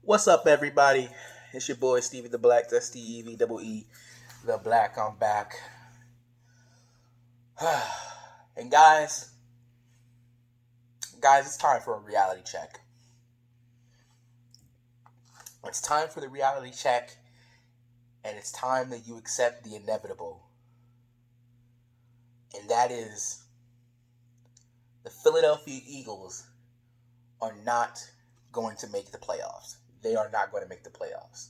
What's up, everybody? It's your boy Stevie the Black. That's Steve the Black. I'm back, and guys, it's time for a reality check. It's time for the reality check, and it's time that you accept the inevitable, and that is the Philadelphia Eagles are not going to make the playoffs. They are not going to make the playoffs.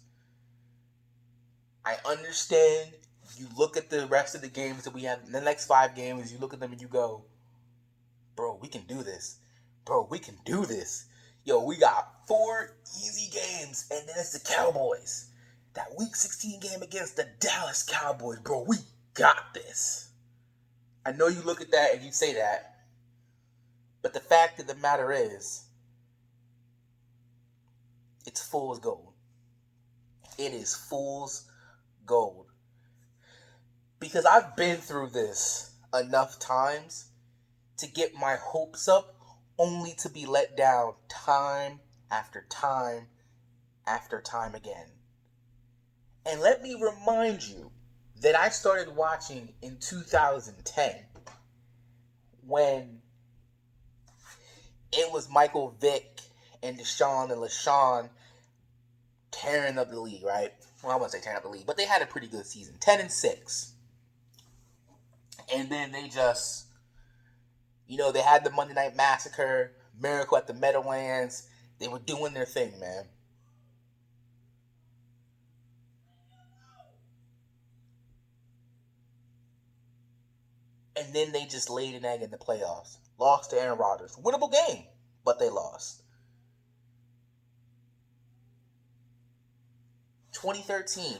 I understand. You look at the rest of the games that we have in the next 5 games, you look at them and you go, bro, we can do this. Bro, we can do this. Yo, we got 4 easy games, and then it's the Cowboys. That Week 16 game against the Dallas Cowboys, bro, we got this. I know you look at that and you say that, but the fact of the matter is, it's fool's gold. It is fool's gold. Because I've been through this enough times to get my hopes up only to be let down time after time after time again. And let me remind you that I started watching in 2010 when it was Michael Vick and Deshaun and LaShawn tearing up the league, right? Well, I wouldn't say tearing up the league, but they had a pretty good season, 10-6. And then they just, they had the Monday Night Massacre, Miracle at the Meadowlands. They were doing their thing, man. And then they just laid an egg in the playoffs. Lost to Aaron Rodgers. Winnable game, but they lost. 2013,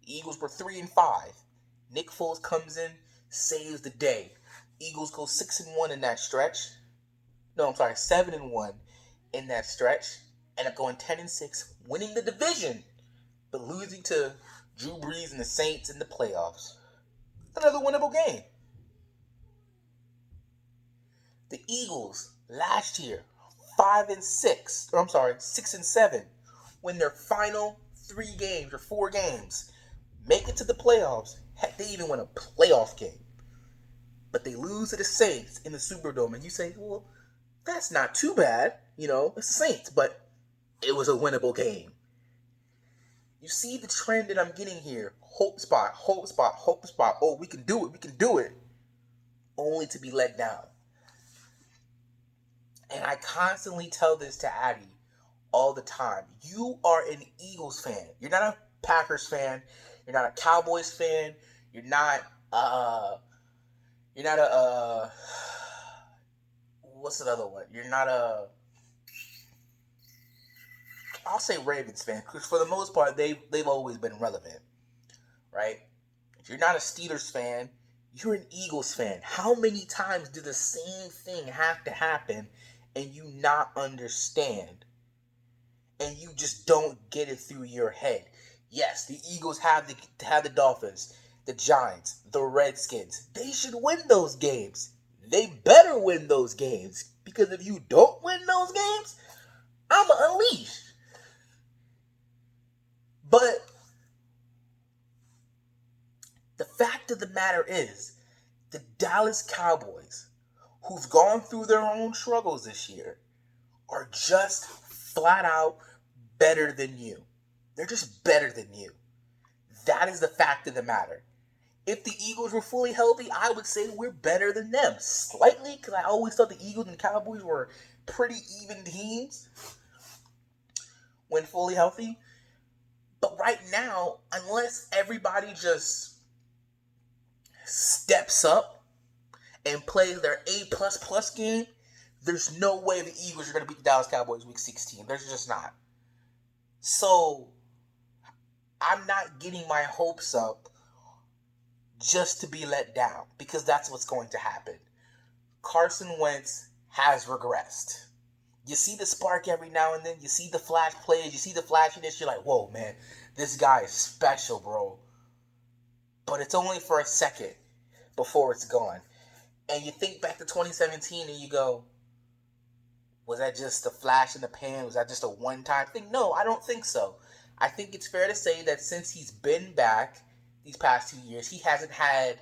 the Eagles were 3-5. Nick Foles comes in, saves the day. Eagles go 6-1 in that stretch. No, I'm sorry, 7-1 in that stretch. End up going 10-6, winning the division, but losing to Drew Brees and the Saints in the playoffs. Another winnable game. The Eagles last year, 5-6, or I'm sorry, 6-7, win their final 3 games or 4 games, make it to the playoffs. Heck, they even win a playoff game. But they lose to the Saints in the Superdome, and you say, well, that's not too bad. It's the Saints, but it was a winnable game. You see the trend that I'm getting here. Hope spot, hope spot, hope spot. Oh, we can do it, we can do it. Only to be let down. And I constantly tell this to Addie all the time. You are an Eagles fan. You're not a Packers fan. You're not a Cowboys fan. You're not what's another one? You're not I'll say Ravens fan, because for the most part they've always been relevant, right? If you're not a Steelers fan, you're an Eagles fan. How many times do the same thing have to happen and you not understand? And you just don't get it through your head. Yes, the Eagles have the Dolphins, the Giants, the Redskins. They should win those games. They better win those games. Because if you don't win those games, I'm going to unleash. But the fact of the matter is, the Dallas Cowboys, who've gone through their own struggles this year, are just flat out better than you. They're just better than you. That is the fact of the matter. If the Eagles were fully healthy, I would say we're better than them. Slightly, because I always thought the Eagles and Cowboys were pretty even teams when fully healthy. But right now, unless everybody just steps up and plays their A++ game, there's no way the Eagles are going to beat the Dallas Cowboys Week 16. There's just not. So, I'm not getting my hopes up just to be let down, because that's what's going to happen. Carson Wentz has regressed. You see the spark every now and then. You see the flash plays. You see the flashiness. You're like, whoa, man, this guy is special, bro. But it's only for a second before it's gone. And you think back to 2017 and you go, Was that just a flash in the pan? Was that just a one-time thing? No, I don't think so. I think it's fair to say that since he's been back these past 2 years, he hasn't had,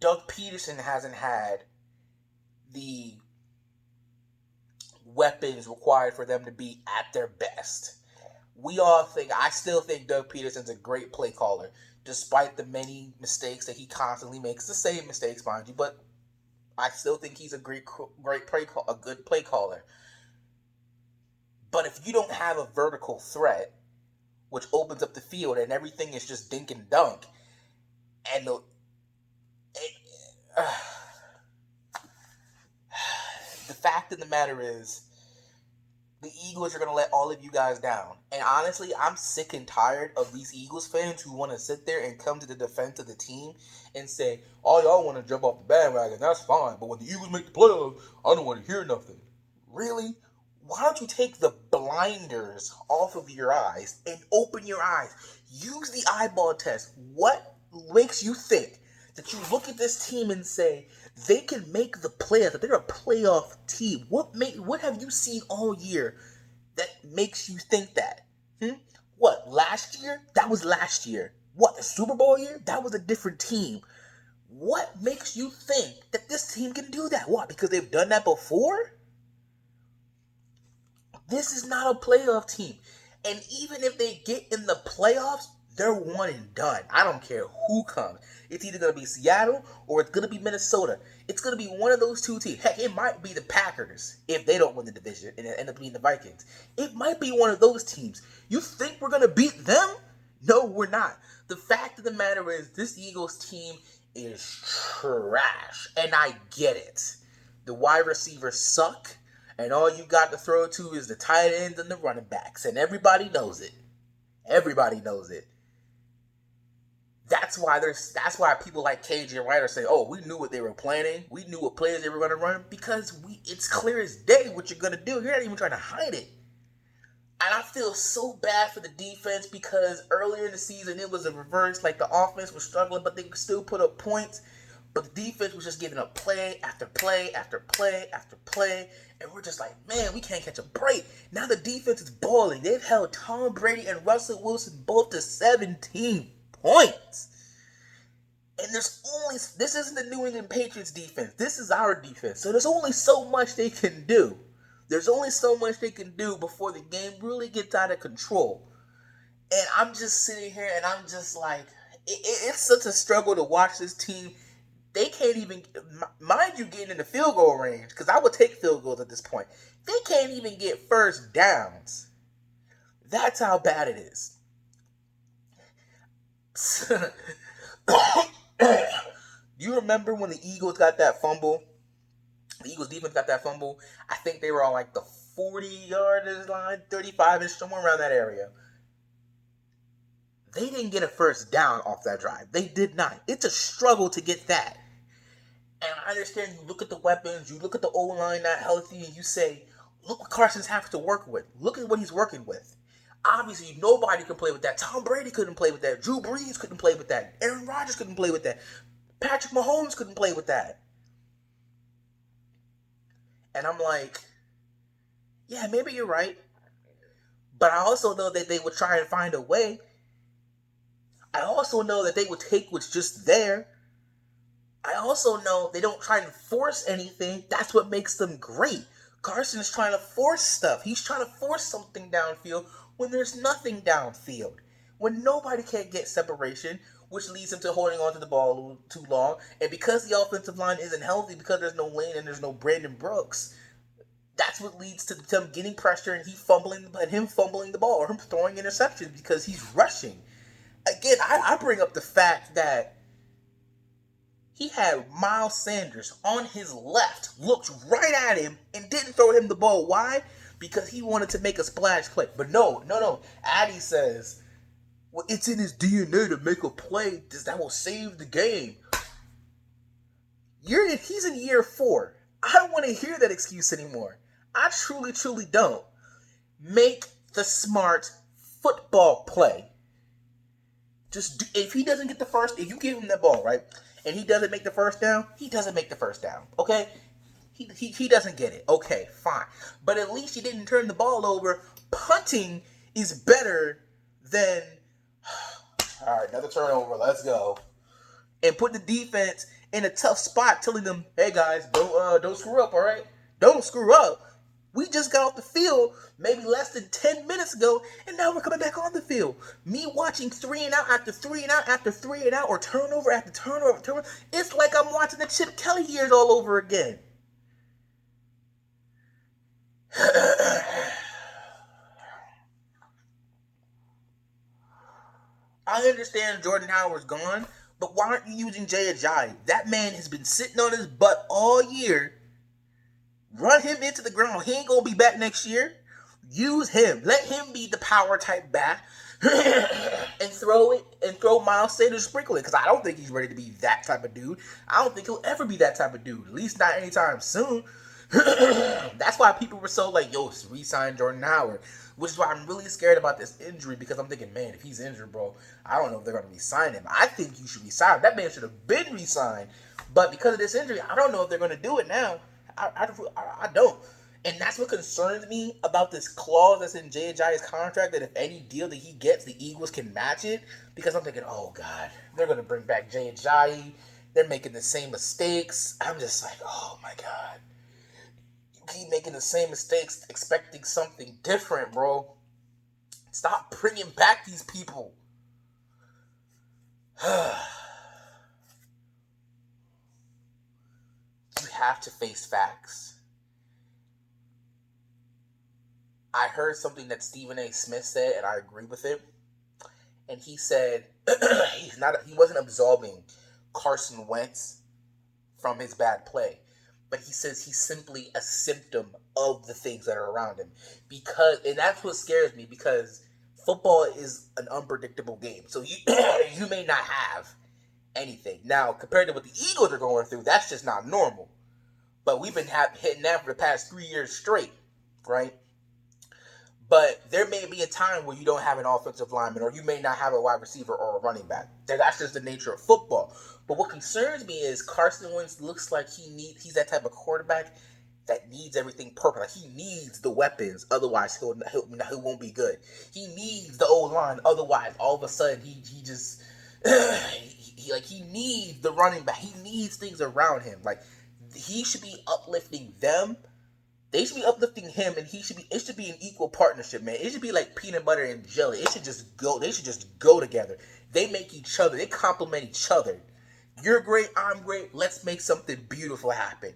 Doug Peterson hasn't had the weapons required for them to be at their best. I still think Doug Peterson's a great play caller, despite the many mistakes that he constantly makes. The same mistakes, mind you, but I still think he's a good play caller. But if you don't have a vertical threat, which opens up the field and everything is just dink and dunk, and the fact of the matter is, the Eagles are going to let all of you guys down. And honestly, I'm sick and tired of these Eagles fans who want to sit there and come to the defense of the team and say, all y'all want to jump off the bandwagon, that's fine. But when the Eagles make the playoffs, I don't want to hear nothing. Really? Why don't you take the blinders off of your eyes and open your eyes? Use the eyeball test. What makes you think that you look at this team and say, they can make the playoffs, that they're a playoff team? What have you seen all year that makes you think that? What, last year? That was last year. What, the Super Bowl year? That was a different team. What makes you think that this team can do that? What, because they've done that before? This is not a playoff team. And even if they get in the playoffs, they're one and done. I don't care who comes. It's either going to be Seattle or it's going to be Minnesota. It's going to be one of those two teams. Heck, it might be the Packers if they don't win the division and end up being the Vikings. It might be one of those teams. You think we're going to beat them? No, we're not. The fact of the matter is, this Eagles team is trash. And I get it. The wide receivers suck. And all you got to throw to is the tight ends and the running backs. And everybody knows it. Everybody knows it. That's why people like KJ Wright are saying, oh, we knew what they were planning. We knew what players they were going to run, because it's clear as day what you're going to do. You're not even trying to hide it. And I feel so bad for the defense, because earlier in the season it was a reverse. Like, the offense was struggling, but they could still put up points. But the defense was just giving up play after play after play after play. And we're just like, man, we can't catch a break. Now the defense is balling. They've held Tom Brady and Russell Wilson both to 17 points. And this isn't the New England Patriots defense. This is our defense. So there's only so much they can do. There's only so much they can do before the game really gets out of control. And I'm just sitting here and I'm just like, it's such a struggle to watch this team. They can't even, mind you, getting in the field goal range, because I would take field goals at this point. They can't even get first downs. That's how bad it is. You remember when the Eagles got that fumble? The Eagles defense got that fumble. I think they were on like the 40-yard line, 35-ish, somewhere around that area. They didn't get a first down off that drive. They did not. It's a struggle to get that. And I understand, you look at the weapons, you look at the O-line not healthy, and you say, look what Carson's having to work with. Look at what he's working with. Obviously, nobody can play with that. Tom Brady couldn't play with that. Drew Brees couldn't play with that. Aaron Rodgers couldn't play with that. Patrick Mahomes couldn't play with that. And I'm like, yeah, maybe you're right. But I also know that they would try and find a way. I also know that they would take what's just there. I also know they don't try and force anything. That's what makes them great. Carson is trying to force stuff. He's trying to force something downfield when there's nothing downfield. When nobody can get separation, which leads him to holding on to the ball too long. And because the offensive line isn't healthy, because there's no Lane and there's no Brandon Brooks, that's what leads to them getting pressure and him fumbling the ball, or him throwing interceptions because he's rushing. Again, I bring up the fact that he had Miles Sanders on his left, looked right at him, and didn't throw him the ball. Why? Because he wanted to make a splash play. But no. Addy says, well, it's in his DNA to make a play that will save the game. He's in year 4. I don't want to hear that excuse anymore. I truly, truly don't. Make the smart football play. If you give him the ball, right, and he doesn't make the first down, he doesn't make the first down, okay? He doesn't get it. Okay, fine. But at least he didn't turn the ball over. Punting is better than... All right, another turnover. Let's go. And put the defense in a tough spot, telling them, hey, guys, don't screw up, all right? Don't screw up. We just got off the field maybe less than 10 minutes ago, and now we're coming back on the field. Me watching 3 and out after 3 and out after 3 and out, or turnover after turnover after turnover. It's like I'm watching the Chip Kelly years all over again. I understand Jordan Howard's gone, but why aren't you using Jay Ajayi? That man has been sitting on his butt all year. Run him into the ground. He ain't gonna be back next year. Use him. Let him be the power type back. and throw Miles Sanders sprinkle it. Because I don't think he's ready to be that type of dude. I don't think he'll ever be that type of dude. At least not anytime soon. That's why people were so like, yo, re-sign Jordan Howard. Which is why I'm really scared about this injury, because I'm thinking, man, if he's injured, bro, I don't know if they're going to re-sign him. I think you should re-sign him. That man should have been re-signed. But because of this injury, I don't know if they're going to do it now. I don't. And that's what concerns me about this clause that's in Jay Ajayi's contract, that if any deal that he gets, the Eagles can match it. Because I'm thinking, oh, God, they're going to bring back Jay Ajayi. They're making the same mistakes. I'm just like, oh, my God. Keep making the same mistakes, expecting something different, bro. Stop bringing back these people. You have to face facts. I heard something that Stephen A. Smith said, and I agree with it. And he said he wasn't absolving Carson Wentz from his bad play. But he says he's simply a symptom of the things that are around him. And that's what scares me, because football is an unpredictable game. So you may not have anything. Now, compared to what the Eagles are going through, that's just not normal. But we've been hitting that for the past 3 years straight, right? But there may be a time where you don't have an offensive lineman, or you may not have a wide receiver or a running back. That's just the nature of football. But what concerns me is Carson Wentz looks like he's that type of quarterback that needs everything perfect. Like, he needs the weapons, otherwise he won't be good. He needs the O-line, otherwise all of a sudden he just he needs the running back. He needs things around him. Like, he should be uplifting them. They should be uplifting him, and it should be an equal partnership, man. It should be like peanut butter and jelly. They should just go together. They make each other. They complement each other. You're great, I'm great. Let's make something beautiful happen.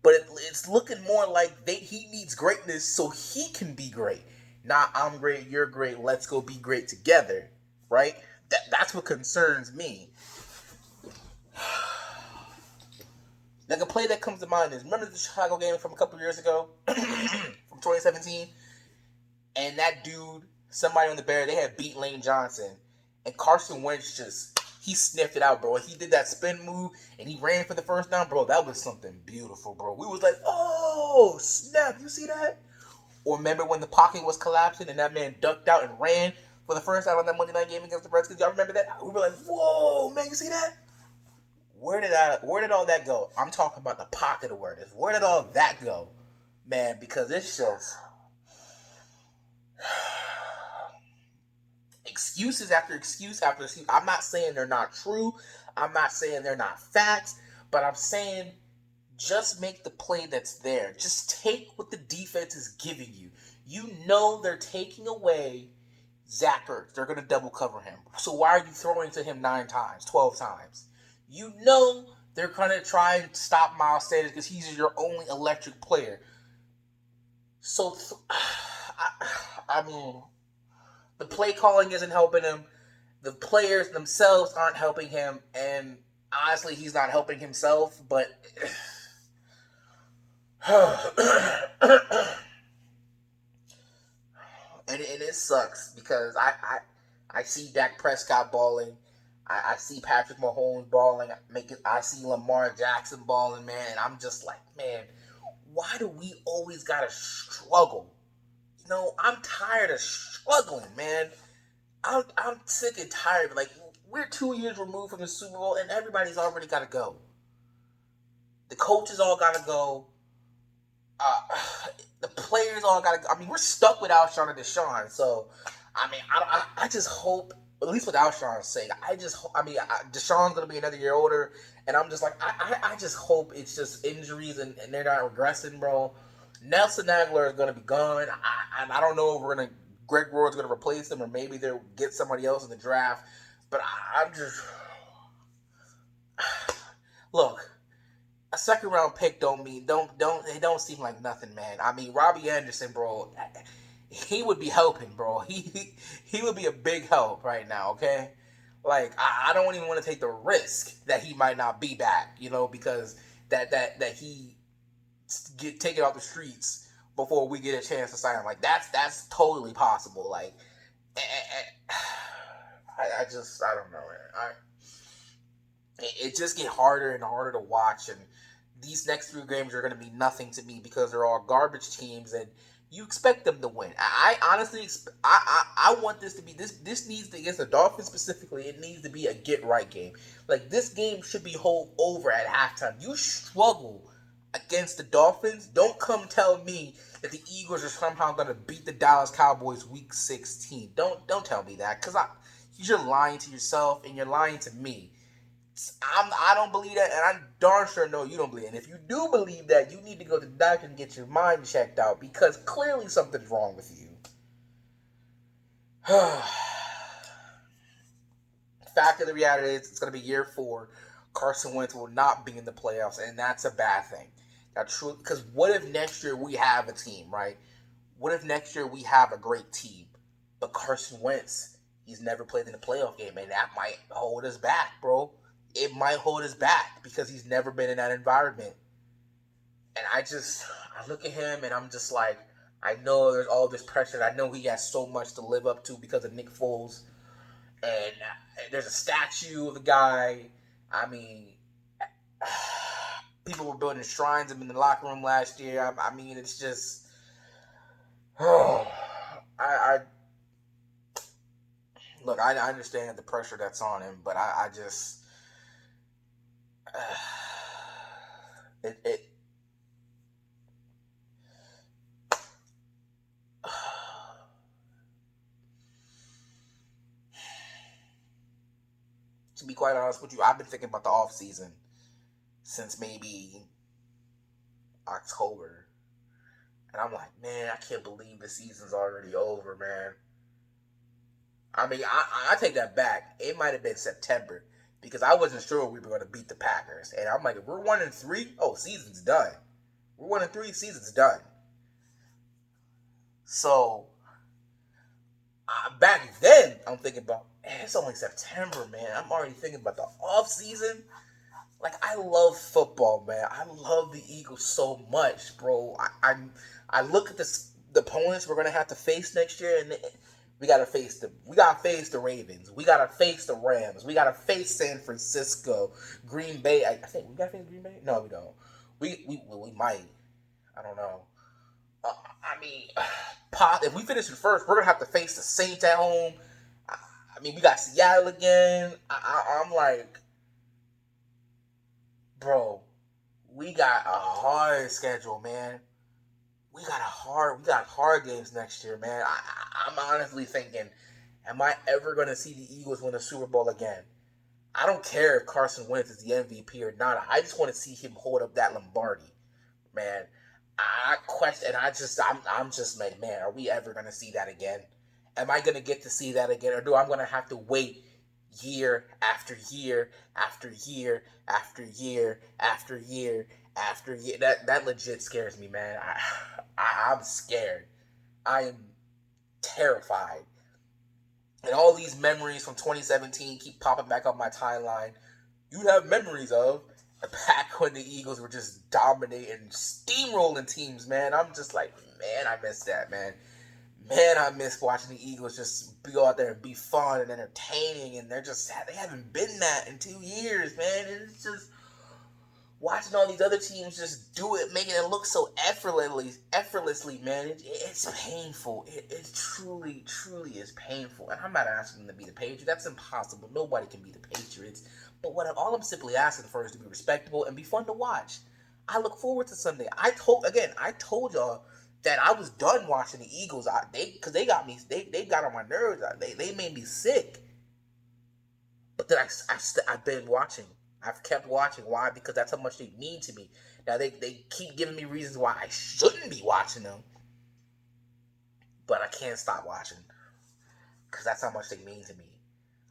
But it's looking more like he needs greatness so he can be great. Not I'm great, you're great. Let's go be great together, right? That's what concerns me. Like, a play that comes to mind is, remember the Chicago game from a couple years ago? From 2017? And that dude, somebody on the Bears, they had beat Lane Johnson. And Carson Wentz he sniffed it out, bro. He did that spin move, and he ran for the first down. Bro, that was something beautiful, bro. We was like, oh, snap, you see that? Or remember when the pocket was collapsing, and that man ducked out and ran for the first time on that Monday night game against the Redskins? Y'all remember that? We were like, whoa, man, you see that? Where did all that go? I'm talking about the pocket awareness. Where did all that go? Man, because it's just excuses after excuse after excuse. I'm not saying they're not true. I'm not saying they're not facts. But I'm saying just make the play that's there. Just take what the defense is giving you. You know they're taking away Zach Ertz. They're going to double cover him. So why are you throwing to him 9 times, 12 times? You know they're going to try and stop Miles Sanders because he's your only electric player. So, I mean, the play calling isn't helping him. The players themselves aren't helping him. And honestly, he's not helping himself. But and it sucks because I see Dak Prescott balling. I see Patrick Mahomes balling. I see Lamar Jackson balling, man. And I'm just like, man, why do we always gotta struggle? You know, I'm tired of struggling, man. I'm sick and tired. Like, we're 2 years removed from the Super Bowl, and everybody's already gotta go. The coaches all gotta go. uh, the players all got to. I mean, we're stuck with Alshon and Deshaun. So, I mean, I just hope, at least with Alshon's sake, Deshaun's going to be another year older. And I'm just like, I just hope it's just injuries and they're not regressing, bro. Nelson Aguilar is going to be gone. I don't know if Greg Roy's going to replace him, or maybe they'll get somebody else in the draft. But I'm just, look, a second round pick don't seem like nothing, man. I mean, Robbie Anderson, bro, he would be helping, bro. He would be a big help right now, okay? Like, I don't even want to take the risk that he might not be back, because that he get taken off the streets before we get a chance to sign him. Like, that's totally possible. Like, I don't know, man. It just get harder and harder to watch, and these next 3 games are going to be nothing to me because they're all garbage teams, and you expect them to win. I honestly, I want this to be this needs to, against the Dolphins specifically. It needs to be a get right game. Like, this game should be over at halftime. You struggle against the Dolphins. Don't come tell me that the Eagles are somehow going to beat the Dallas Cowboys week 16. Don't tell me that, because you're lying to yourself and you're lying to me. I don't believe that, and I darn sure know you don't believe it. And if you do believe that, you need to go to the doctor and get your mind checked out, because clearly something's wrong with you. Fact of the reality is, it's going to be year 4. Carson Wentz will not be in the playoffs, and that's a bad thing. That's true, because what if next year we have a team, right? What if next year we have a great team, but Carson Wentz, he's never played in a playoff game, and that might hold us back, bro. It might hold us back because he's never been in that environment. And I look at him and I'm just like, I know there's all this pressure. I know he has so much to live up to because of Nick Foles. And there's a statue of the guy. I mean, people were building shrines of him in the locker room last year. I mean, it's just, look, I understand the pressure that's on him, but I just, it to be quite honest with you, I've been thinking about the off season since maybe October, and I'm like, man, I can't believe the season's already over, man. I mean, I take that back. It might have been September because I wasn't sure we were going to beat the Packers, and I'm like, if we're 1-3, oh, season's done. We're 1-3, season's done. So back then, I'm thinking about, man, it's only September, man. I'm already thinking about the off season. Like, I love football, man. I love the Eagles so much, bro. I look at the opponents we're gonna have to face next year, and we gotta face the Ravens. We gotta face the Rams. We gotta face San Francisco, Green Bay. I think we gotta face Green Bay. No, we don't. We might. I don't know. I mean, if we finish in first, we're gonna have to face the Saints at home. I mean, we got Seattle again. I'm like, bro, we got a hard schedule, man. We got hard games next year, man. I'm honestly thinking, am I ever gonna see the Eagles win a Super Bowl again? I don't care if Carson Wentz is the MVP or not. I just want to see him hold up that Lombardi, man. I'm just like, man, are we ever gonna see that again? Am I gonna get to see that again, or do I'm gonna have to wait year after year after year after year after year after year? That legit scares me, man. I'm scared. I am terrified. And all these memories from 2017 keep popping back up my timeline. You have memories of back when the Eagles were just dominating, steamrolling teams, man. I'm just like, man, I miss that, man. Man, I miss watching the Eagles just go out there and be fun and entertaining, and they haven't been that in 2 years, man. It's just watching all these other teams just do it, making it look so effortlessly, man. It's painful. It truly, truly is painful. And I'm not asking them to be the Patriots. That's impossible. Nobody can be the Patriots. But all I'm simply asking for is to be respectable and be fun to watch. I look forward to Sunday. I told y'all that I was done watching the Eagles. Because they got me, they got on my nerves. They made me sick. But then I've been watching. I've kept watching. Why? Because that's how much they mean to me. Now they keep giving me reasons why I shouldn't be watching them, but I can't stop watching because that's how much they mean to me.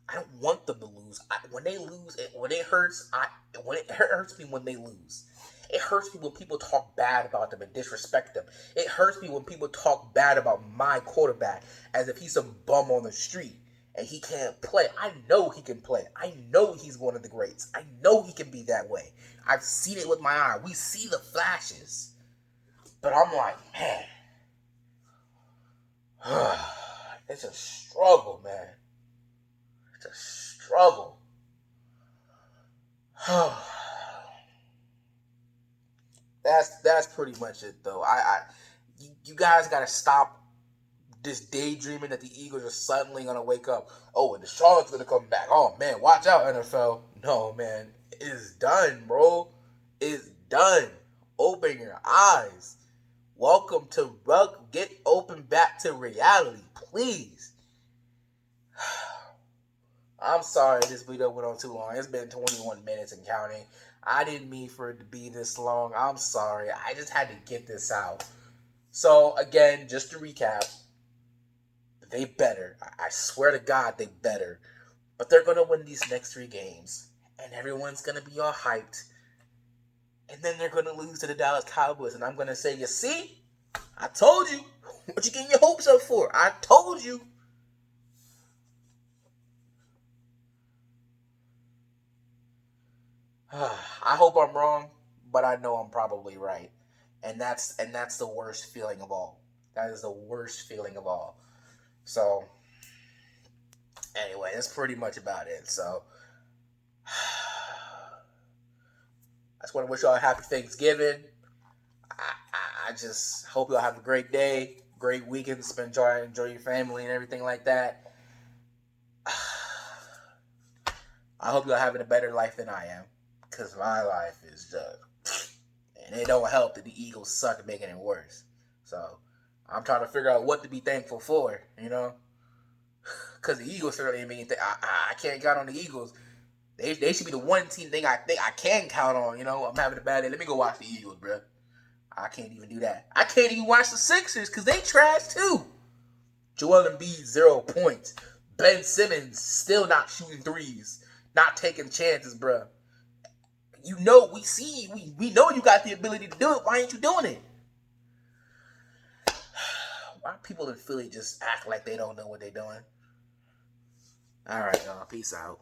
I don't want them to lose. When they lose, when it hurts, it hurts me when they lose. It hurts me when people talk bad about them and disrespect them. It hurts me when people talk bad about my quarterback as if he's some bum on the street and he can't play. I know he can play. I know he's one of the greats. I know he can be that way. I've seen it with my eye. We see the flashes. But I'm like, man, it's a struggle, man. It's a struggle. That's pretty much it, though. You guys gotta stop this daydreaming that the Eagles are suddenly gonna wake up. Oh, and the Charlotte's gonna come back. Oh man, watch out, NFL. No, man, it's done, bro. It's done. Open your eyes. Welcome to get open back to reality, please. I'm sorry this video went on too long. It's been 21 minutes and counting. I didn't mean for it to be this long. I'm sorry. I just had to get this out. So, again, just to recap, they better. I swear to God, they better. But they're going to win these next 3 games. And everyone's going to be all hyped. And then they're going to lose to the Dallas Cowboys. And I'm going to say, you see? I told you. What you getting your hopes up for? I told you. I hope I'm wrong, but I know I'm probably right. And that's the worst feeling of all. That is the worst feeling of all. So, anyway, that's pretty much about it. So, I just want to wish y'all a happy Thanksgiving. I just hope y'all have a great day, great weekend, enjoy your family and everything like that. I hope y'all having a better life than I am, because my life is just, and it don't help that the Eagles suck at making it worse. So, I'm trying to figure out what to be thankful for, because the Eagles certainly mean I can't count on the Eagles. They should be the one team I can count on. I'm having a bad day. Let me go watch the Eagles, bro. I can't even do that. I can't even watch the Sixers because they trash too. Joel Embiid 0 points. Ben Simmons still not shooting threes, not taking chances, bro. We know you got the ability to do it. Why ain't you doing it? Why people in Philly just act like they don't know what they're doing? All right, y'all. Peace out.